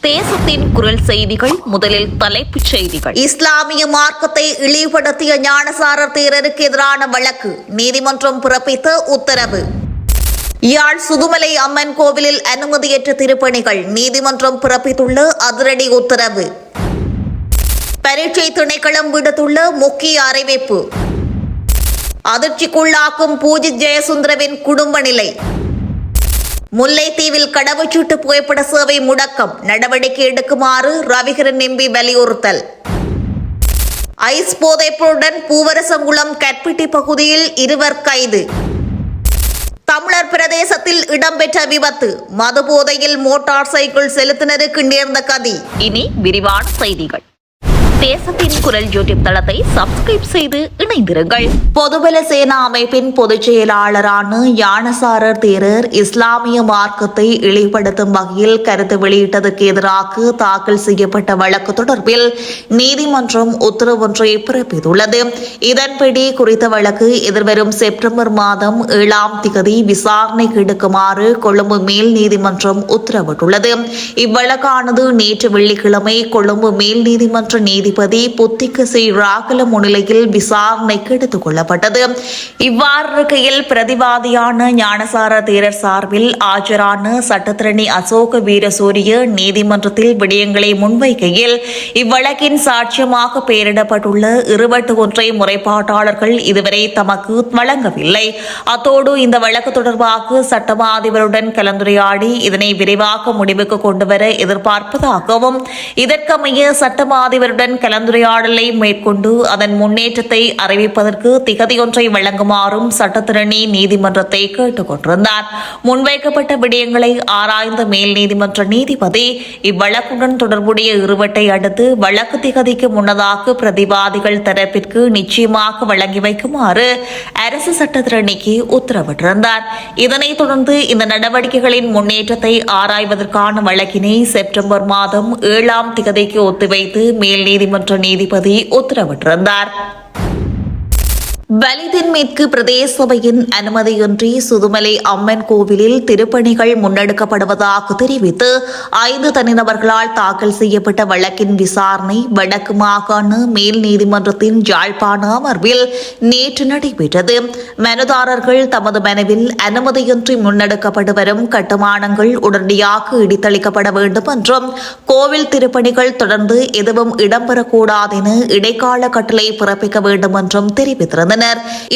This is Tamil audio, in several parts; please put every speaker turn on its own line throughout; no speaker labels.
தேசத்தின் குரல் செய்திகள். முதலில் தலைப்புச் செய்திகள்.
இஸ்லாமிய மார்க்கத்தை இழிவுபடுத்திய ஞானசாரர் தேரருக்கு எதிரான வழக்கு, நீதிமன்றம் பிறப்பித்த உத்தரவு. யாழ் சுதுமலை அம்மன் கோவிலில் அனுமதியற்ற திருப்பணிகள், நீதிமன்றம் பிறப்பித்துள்ள அதிரடி உத்தரவு. பரீட்சை திணைக்களம் விடுத்துள்ள முக்கிய அறிவிப்பு. அதிர்ச்சிக்குள்ளாக்கும் பூஜித் ஜெயசுந்தரவின் குடும்ப நிலை. முல்லைத்தீவில் கடவுச்சீட்டு புகைப்பட சேவை முடக்கம், நடவடிக்கை எடுக்குமாறு ரவிகரன் எம்பி வலியுறுத்தல். ஐஸ் போதைப்பொருளுடன் பூவரசங்குளம் கற்பிட்டி பகுதியில் 2 கைது. தமிழர் பிரதேசத்தில் இடம்பெற்ற விபத்து, மது போதையில் மோட்டார் சைக்கிள் செலுத்தினருக்கு நேர்ந்த கதி.
இனி விரிவான செய்திகள். தேசத்தின் குரல் யூடியூப் தளத்தை சப்ஸ்கிரைப் செய்து இணைந்திருங்கள்.
பொதுபல சேனா அமைப்பின் பொதுச் செயலாளரான ஞானசாரர் தேரர் இஸ்லாமிய மார்க்கத்தை இழிவுபடுத்தும் வகையில் கருத்து வெளியிட்டதற்கு எதிராக தாக்கல் செய்யப்பட்ட வழக்கு தொடர்பில் நீதிமன்றம் உத்தரவு ஒன்றை பிறப்பித்துள்ளது. இதன்படி குறித்த வழக்கு எதிர்வரும் செப்டம்பர் மாதம் 7ஆம் திகதி விசாரணைக்கு எடுக்குமாறு கொழும்பு மேல் நீதிமன்றம் உத்தரவிட்டுள்ளது. இவ்வழக்கானது நேற்று வெள்ளிக்கிழமை கொழும்பு மேல் நீதிமன்ற நீதிபதி புத்திக சி ராகல முன்னிலையில் விசாரணைக்கு எடுத்துக் கொள்ளப்பட்டது. இவ்வாறு இருக்கையில் பிரதிவாதியான ஞானசார தேரர் சார்பில் ஆஜரான சட்டத்திரணி அசோக வீரசூரிய நீதிமன்றத்தில் விடயங்களை முன்வைக்கையில் இவ்வழக்கின் சாட்சியமாக பெயரிடப்பட்டுள்ள 21 முறைப்பாட்டாளர்கள் இதுவரை தமக்கு வழங்கவில்லை. அத்தோடு இந்த வழக்கு தொடர்பாக சட்டமா அதிபருடன் கலந்துரையாடி இதனை விரைவாக முடிவுக்கு கொண்டுவர எதிர்பார்ப்பதாகவும் இதற்கமைய சட்டமா அதிபருடன் கலந்துரையாடலை மேற்கொண்டு அதன் முன்னேற்றத்தை அறிவிப்பதற்கு திகதியொன்றை வழங்குமாறும் சட்டத்திரணி நீதிமன்றத்தை கேட்டுக் கொண்டிருந்தார். முன்வைக்கப்பட்ட விடயங்களை ஆராய்ந்த மேல் நீதிமன்ற நீதிபதி இவ்வழக்குடன் தொடர்புடைய இருவட்டை அடுத்து வழக்கு திகதிக்கு முன்னதாக பிரதிவாதிகள் தரப்பிற்கு நிச்சயமாக வழங்கி வைக்குமாறு அரசு சட்டத்திரணிக்கு உத்தரவிட்டிருந்தார். இதனைத் தொடர்ந்து இந்த நடவடிக்கைகளின் முன்னேற்றத்தை ஆராய்வதற்கான வழக்கினை செப்டம்பர் மாதம் 7ஆம் திகதிக்கு ஒத்திவைத்து மேல் நீதிமன்ற நீதிபதி உத்தரவிட்டிருந்தார். வலிதின்மேற்கு பிரதேச சபையின் அனுமதியின்றி சுதுமலை அம்மன் கோவிலில் திருப்பணிகள் முன்னெடுக்கப்படுவதாக தெரிவித்து 5 தனிநபர்களால் தாக்கல் செய்யப்பட்ட வழக்கின் விசாரணை வடக்கு மாகாண மேல் நீதிமன்றத்தின் யாழ்ப்பாண அமர்வில் நேற்று நடைபெற்றது. மனுதாரர்கள் தமது மனுவில் அனுமதியின்றி முன்னெடுக்கப்பட்டு வரும் கட்டுமானங்கள் உடனடியாக இடித்தளிக்கப்பட வேண்டும் என்றும் கோவில் திருப்பணிகள் தொடர்ந்து எதுவும் இடம்பெறக்கூடாது என இடைக்கால கட்டளை பிறப்பிக்க வேண்டும் என்றும் தெரிவித்திருந்தனர்.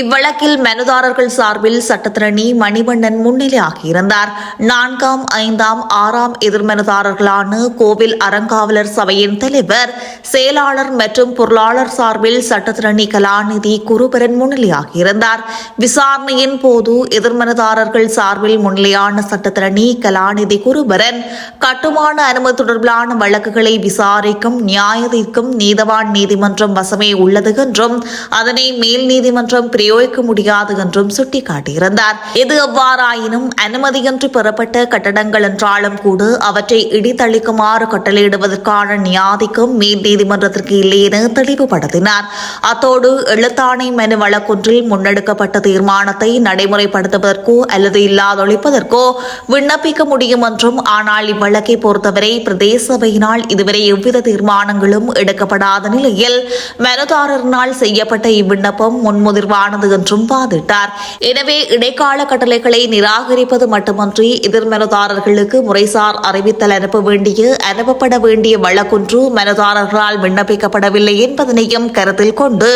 இவ்வழக்கில் மனுதாரர்கள் சார்பில் சட்டத்திரணி மணிவண்ணன் முன்னிலையாகியிருந்தார். 4ஆம் 5ஆம் 6ஆம் எதிர்மனுதாரர்களான கோவில் அறங்காவலர் சபையின் தலைவர், செயலாளர் மற்றும் பொருளாளர் சார்பில் சட்டத்திரணி கலாநிதி குருபரன் முன்னிலையாகியிருந்தார். விசாரணையின் போது எதிர்மனுதாரர்கள் சார்பில் முன்னிலையான சட்டத்திரணி கலாநிதி குருபரன் கட்டுமான அனுமதி தொடர்பிலான வழக்குகளை விசாரிக்கும் நியாயத்திற்கும் நீதவான் நீதிமன்றம் வசமே உள்ளது என்றும் அதனை மேல் நீதிமன்றம் பிரயோகிக்க முடியாது என்றும் சுட்டிக்காட்டியிருந்தார். எது எவ்வாறாயினும் அனுமதியின்றி பெறப்பட்ட கட்டடங்கள் என்றாலும் கூட அவற்றை இடித்தளிக்குமாறு கட்டளையிடுவதற்கான நியாதிக்கும் மேல் நீதிமன்றத்திற்கு இல்லை என தெளிவுபடுத்தினார். அத்தோடு எழுத்தாணை மனு வழக்கொன்றில் முன்னெடுக்கப்பட்ட தீர்மானத்தை நடைமுறைப்படுத்துவதற்கோ அல்லது இல்லாதொழிப்பதற்கோ விண்ணப்பிக்க முடியும் என்றும், ஆனால் இவ்வழக்கை பொறுத்தவரை பிரதேச சபையினால் இதுவரை எவ்வித தீர்மானங்களும் எடுக்கப்படாத நிலையில் மனுதாரரினால் செய்யப்பட்ட இவ்விண்ணப்பம் முன்முதிர்வானது என்றும் வாதிட்டார். எனவே இடைக்கால கட்டளைகளை நிராகரிப்பது மட்டுமன்றி எதிர்மனுதாரர்களுக்கு முறைசார் அறிவித்தல் அனுப்பப்பட வேண்டிய வழக்கொன்று மனுதாரர்களால் விண்ணப்பிக்கப்படவில்லை என்பதனையும் கருத்தில் கொண்டு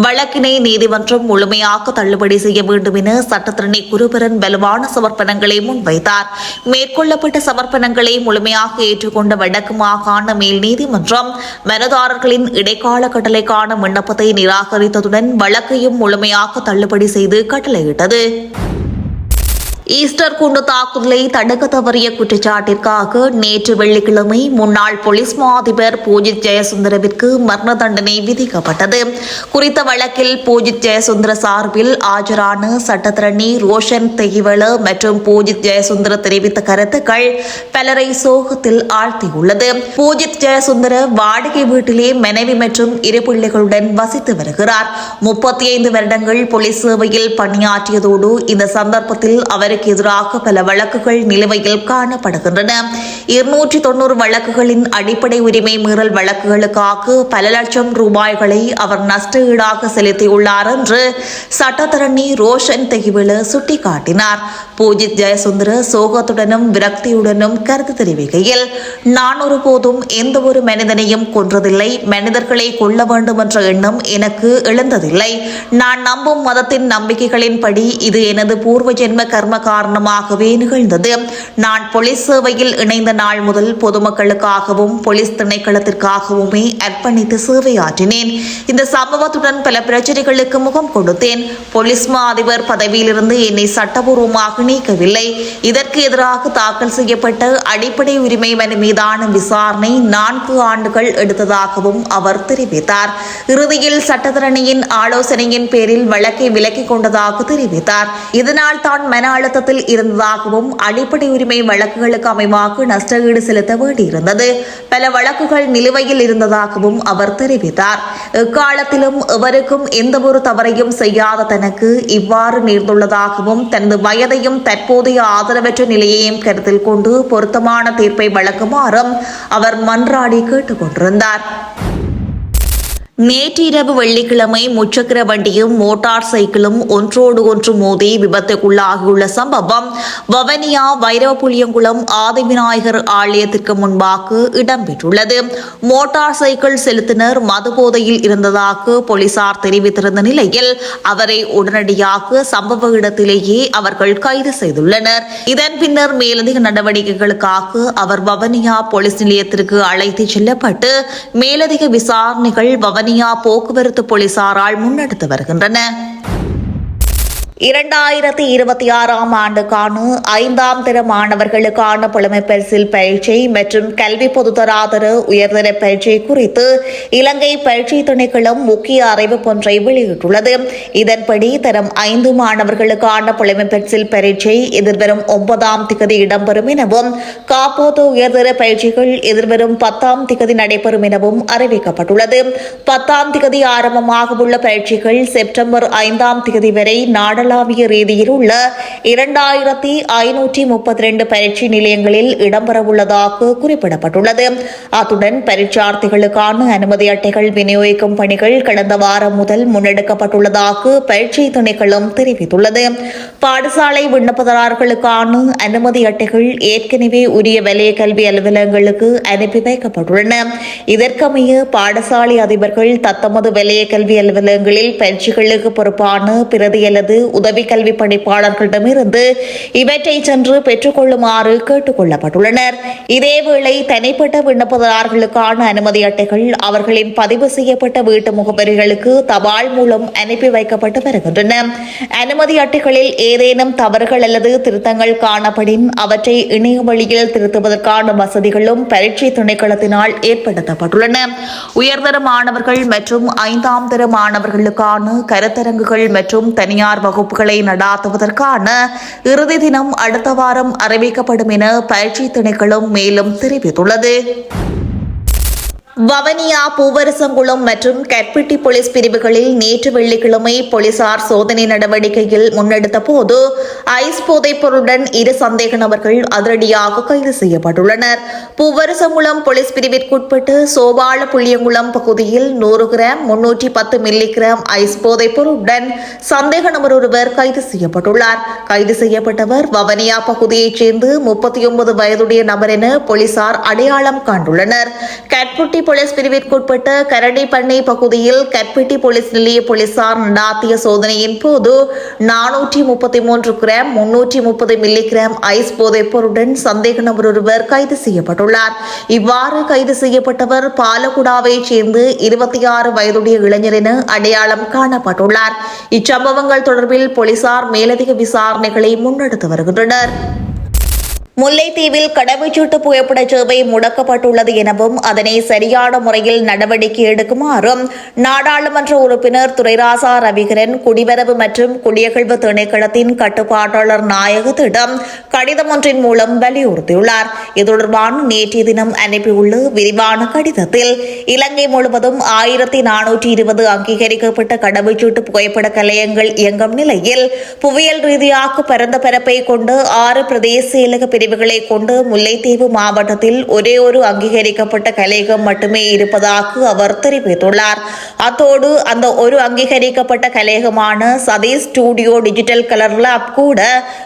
வழக்கினை நீதிமன்றம் முழுமையாக தள்ளுபடி செய்ய வேண்டும் என சட்டத்திரணி குருபரன் வலுவான சமர்ப்பணங்களை முன்வைத்தார். மேற்கொள்ளப்பட்ட சமர்ப்பணங்களை முழுமையாக ஏற்றுக்கொண்ட வடக்கு மாகாண மேல் நீதிமன்றம் மனுதாரர்களின் இடைக்கால கட்டளைக்கான விண்ணப்பத்தை நிராகரித்ததுடன் வழக்கையும் முழுமையாக தள்ளுபடி செய்து கட்டளையிட்டது. ஈஸ்டர் குண்டு தாக்குதலை தடுக்க தவறிய குற்றச்சாட்டிற்காக நேற்று வெள்ளிக்கிழமை முன்னாள் போலீஸ் மா அதிபர் பூஜித் ஜெயசுந்தரவிற்கு மரண தண்டனை விதிக்கப்பட்டது. குறித்த வழக்கில் பூஜித் ஜெயசுந்தர சார்பில் ஆஜரான சட்டத்திரணி ரோஷன் தெகிவள மற்றும் பூஜித் ஜெயசுந்தர தெரிவித்த கருத்துக்கள் பலரை சோகத்தில் ஆழ்த்தியுள்ளது. பூஜித் ஜெயசுந்தர வாடகை வீட்டிலே மனைவி மற்றும் 2 பிள்ளைகளுடன் வசித்து வருகிறார். 35 வருடங்கள் போலீஸ் சேவையில் பணியாற்றியதோடு இந்த சந்தர்ப்பத்தில் அவருக்கு அவருக்கு எதிராக பல வழக்குகள் நிலுவையில் காணப்படுகின்றன. 290 வழக்குகளின் அடிப்படை உரிமை மீறல் வழக்குகளுக்காக பல லட்சம் ரூபாய்களை அவர் நஷ்ட ஈடாக செலுத்தியுள்ளார் என்று சட்டத்தரணி ரோஷன் தெகிவில சுட்டிக்காட்டினார். பூஜித் ஜெயசுந்தர சோகத்துடனும் விரக்தியுடனும் கருத்து தெரிவிக்கையில், நான் ஒருபோதும் எந்த ஒரு மனிதனையும் கொன்றதில்லை. மனிதர்களை கொல்ல வேண்டும் என்ற எண்ணம் எனக்கு எழுந்ததில்லை. நான் நம்பும் மதத்தின் நம்பிக்கைகளின்படி இது எனது பூர்வ ஜென்ம கர்ம காரணமாகவே நிகழ்ந்தது. நான் போலீஸ் சேவையில் இணைந்த நாள் முதல் பொதுமக்களுக்காகவும் போலீஸ் திணைக்களத்திற்காகவுமே அர்ப்பணித்து சேவையாற்றினேன். இந்த சம்பவத்துடன் பல பிரச்சனைகளுக்கு முகம் கொடுத்தேன். போலீஸ் மா அதிபர் பதவியிலிருந்து என்னை சட்டபூர்வமாக நீக்கவில்லை. இதற்கு எதிராக தாக்கல் செய்யப்பட்ட அடிப்படை உரிமை மனு மீதான விசாரணை 4 ஆண்டுகள் எடுத்ததாகவும் அவர் தெரிவித்தார். இறுதியில் சட்டத்தரணியின் ஆலோசனையின் பேரில் வழக்கை விலக்கிக் கொண்டதாக தெரிவித்தார். இதனால் தான் மன அழுத்தத்தில் இருந்ததாகவும் அடிப்படை உரிமை வழக்குகளுக்கு அமைவாக நஷ்டஈடு செலுத்த வேண்டியிருந்தது. பல வழக்குகள் நிலுவையில் இருந்ததாகவும் அவர் தெரிவித்தார். எக்காலத்திலும் எவருக்கும் எந்த ஒரு தவறையும் செய்யாத தனக்கு இவ்வாறு நேர்ந்துள்ளதாகவும் தனது வயதையும் தற்போதைய ஆதரவற்ற நிலையையும் கருத்தில் கொண்டு பொருத்தமான தீர்ப்பை வழங்குமாறும் அவர் மன்றாடி கேட்டுக் கொண்டிருந்தார். நேற்றிரவு வெள்ளிக்கிழமை முச்சக்கர வண்டியும் மோட்டார் சைக்கிளும் ஒன்றோடு ஒன்று மோதி விபத்துக்குள்ளாகியுள்ள சம்பவம் வவனியா வைரவபுளியங்குளம் ஆதிவிநாயகர் ஆலயத்திற்கு முன்பாக இடம்பெற்றுள்ளது. மோட்டார் சைக்கிள் செலுத்தினர் மதுபோதையில் இருந்ததாக போலீசார் தெரிவித்திருந்த நிலையில் அவரை உடனடியாக சம்பவ இடத்திலேயே அவர்கள் கைது செய்துள்ளனர். இதன் பின்னர் மேலதிக நடவடிக்கைகளுக்காக அவர் வவனியா போலீஸ் நிலையத்திற்கு அழைத்துச் செல்லப்பட்டு மேலதிக விசாரணைகள் வவனியா போக்குவரத்து போலீசாரால் முன்னெடுத்து வருகின்றன. 2026ஆம் ஆண்டுக்கான 5ஆம் தர மாணவர்களுக்கான புலமைப்பரிசில் பரீட்சை மற்றும் கல்வி பொதுத்தராதர உயர்தர பரீட்சை குறித்து இலங்கை பரீட்சை திணைக்களம் முக்கிய அறிவிப்பொன்றை வெளியிட்டுள்ளது. இதன்படி தரம் 5 மாணவர்களுக்கான புலமைப்பரிசில் பரீட்சை எதிர்வரும் 9ஆம் திகதி இடம்பெறும் எனவும் காப்போது உயர்தர பரீட்சைகள் எதிர்வரும் 10ஆம் திகதி நடைபெறும் எனவும் அறிவிக்கப்பட்டுள்ளது. 10ஆம் திகதி ஆரம்பமாக உள்ள பரீட்சைகள் செப்டம்பர் 5ஆம் திகதி வரை நாடளாவிய ரீதியில் உள்ள 2532 பரீட்சை நிலையங்களில் இடம்பெறவுள்ளதாக குறிப்பிடப்பட்டுள்ளது. அத்துடன் பரீட்சார்த்திகளுக்கான அனுமதி அட்டைகள் விநியோகிக்கும் பணிகள் கடந்த வாரம் முதல் முன்னெடுக்கப்பட்டுள்ளதாக பரீட்சை திணைக்களம் தெரிவித்துள்ளது. பாடசாலை விண்ணப்பதாரர்களுக்கான அனுமதி அட்டைகள் ஏற்கனவே உரிய வலய கல்வி அலுவலகங்களுக்கு அனுப்பி வைக்கப்பட்டுள்ளன. இதற்கமைய பாடசாலை அதிபர்கள் தத்தமது வலய கல்வி அலுவலகங்களில் பரீட்சைகளுக்கு பொறுப்பான பிரதி அல்லது உதவி கல்வி பணிப்பாளர்களிடமிருந்து இவற்றை சென்று பெற்றுக் கொள்ளுமாறு கேட்டுக் கொள்ளப்பட்டுள்ளனர். இதேவேளை தனிப்பட்ட விண்ணப்பதாரர்களுக்கான அனுமதி அட்டைகள் அவர்களின் பதிவு செய்யப்பட்ட வீட்டு முகவரிகளுக்கு தபால் மூலம் அனுப்பி வைக்கப்பட்டு வருகின்றன. அனுமதி அட்டைகளில் ஏதேனும் தவறுகள் அல்லது திருத்தங்கள் காணப்படின் அவற்றை இணைய வழியில் திருத்துவதற்கான வசதிகளும் பரீட்சை திணைக்களத்தினால் ஏற்படுத்தப்பட்டுள்ளன. உயர்தர மாணவர்கள் மற்றும் 5ஆம் தர மாணவர்களுக்கான கருத்தரங்குகள் மற்றும் தனியார் வகுப்புகளை நடாத்துவதற்கான இறுதி தினம் அடுத்த வாரம் அறிவிக்கப்படும் என பயிற்சி திணைக்களம் மேலும் தெரிவித்துள்ளது. வவனியா பூவரசங்குளம் மற்றும் கற்பிட்டி போலீஸ் பிரிவுகளில் நேற்று வெள்ளிக்கிழமை போலீசார் சோதனை நடவடிக்கையில் முன்னெடுத்த போது ஐஸ் போதைப் பொருளுடன் 2 சந்தேக நபர்கள் அதிரடியாக கைது செய்யப்பட்டுள்ளனர். பூவரசங்குளம் போலீஸ் பிரிவிற்குட்பட்டு சோபால புளியங்குளம் பகுதியில் 100 கிராம் 310 மில்லி கிராம் ஐஸ் போதைப் பொருளுடன் சந்தேக நபர் ஒருவர் கைது செய்யப்பட்டுள்ளார். கைது செய்யப்பட்டவர் வவனியா பகுதியைச் சேர்ந்து 39 வயதுடைய நபர் என போலீசார் அடையாளம் கண்டுள்ளனர். கற்பட்டி போலீஸ் பிரிவிற்குட்பட்ட கரடிப்பண்ணை பகுதியில் கற்பிட்டி போலீஸ் நிலைய போலீசார் நடாத்திய சோதனையின் போது 433 கிராம் 330 மில்லி கிராம் ஐஸ் போதைப் பொருளுடன் சந்தேக நபர் ஒருவர் கைது செய்யப்பட்டுள்ளார். இவ்வாறு கைது செய்யப்பட்டவர் பாலகுடாவைச் சேர்ந்து 26 வயதுடைய இளைஞர் என அடையாளம் காணப்பட்டுள்ளார். இச்சம்பவங்கள் தொடர்பில் போலீசார் மேலதிக விசாரணைகளை முன்னெடுத்து வருகின்றனர். முல்லைத்தீவில் கடவுச்சீட்டு புகைப்பட சேவை முடக்கப்பட்டுள்ளது எனவும் அதனை சரியான முறையில் நடவடிக்கை எடுக்குமாறும் நாடாளுமன்ற உறுப்பினர் துரைராசா ரவிகரன் குடிவரவு மற்றும் குடியகழ்வு திணைக்களத்தின் கட்டுப்பாட்டாளர் நாயகத்திடம் கடிதம் ஒன்றின் மூலம் வலியுறுத்தியுள்ளார். இது தொடர்பான நேற்றைய தினம் அனுப்பியுள்ள விரிவான கடிதத்தில் இலங்கை முழுவதும் 1420 அங்கீகரிக்கப்பட்ட கடவுச்சீட்டு புகைப்பட கலையங்கள் இயங்கும் நிலையில் புவியியல் ரீதியாக பரந்த பரப்பை கொண்டு 6 பிரதேச செயலக பிரிவுகளை கொண்டு முல்லைத்தீவு மாவட்டத்தில் ஒரே ஒரு அங்கீகரிக்கப்பட்ட கலையகம் மட்டுமே இருப்பதாக அவர் தெரிவித்துள்ளார். அத்தோடு அந்த ஒரு அங்கீகரிக்கப்பட்ட கலையகமான Sathish studio digital colour lab கூட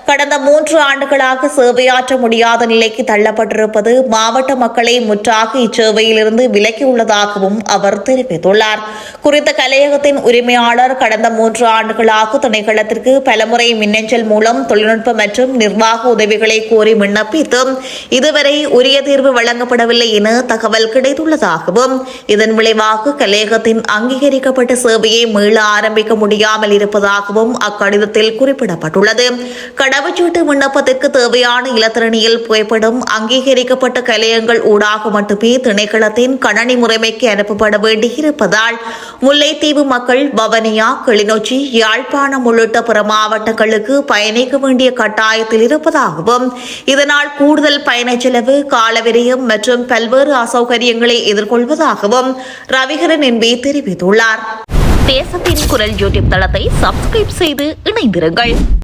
கடந்த 3 ஆண்டுகளாக சேவையாற்ற முடியாத நிலைக்கு தள்ளப்பட்டிருப்பது மாவட்ட மக்களை முற்றாக இச்சேவையிலிருந்து விலக்கியுள்ளதாகவும் அவர் தெரிவித்துள்ளார். குறித்த கலையகத்தின் உரிமையாளர் கடந்த 3 ஆண்டுகளாக திணைக்களத்திற்கு பலமுறை மின்னஞ்சல் மூலம் தொழில்நுட்ப மற்றும் நிர்வாக உதவிகளை கோரி விண்ணப்பித்தும் இதுவரை உரிய தீர்வு வழங்கப்படவில்லை என தகவல் கிடைத்துள்ளதாகவும் இதன் விளைவாக கலையகத்தின் அங்கீகரிக்கப்பட்ட சேவையை மீள ஆரம்பிக்க முடியாமல் இருப்பதாகவும் அக்கடிதத்தில் குறிப்பிடப்பட்டுள்ளது. கடவுச்சீட்டு விண்ணப்பத்திற்கு தேவையான இலத்திரனியல் புகைப்படம் அங்கீகரிக்கப்பட்ட கலையங்கள் ஊடாக மட்டுமே திணைக்களத்தின் கணனி முறைமைக்கு அனுப்பப்பட வேண்டியிருப்பதால் முல்லைத்தீவு மக்கள் வவனியா, கிளிநொச்சி, யாழ்ப்பாணம் உள்ளிட்ட பிற மாவட்டங்களுக்கு பயணிக்க வேண்டிய கட்டாயத்தில் இருப்பதாகவும் இதனால் கூடுதல் பயணச் செலவு, காலவிரயம் மற்றும் பல்வேறு அசௌகரியங்களை எதிர்கொள்வதாகவும் ரவிகரன் என்பி தெரிவித்துள்ளார்.
தேசத்தின் குரல் யூடியூப் தளத்தை சப்ஸ்கிரைப் செய்து இணைந்திருங்கள்.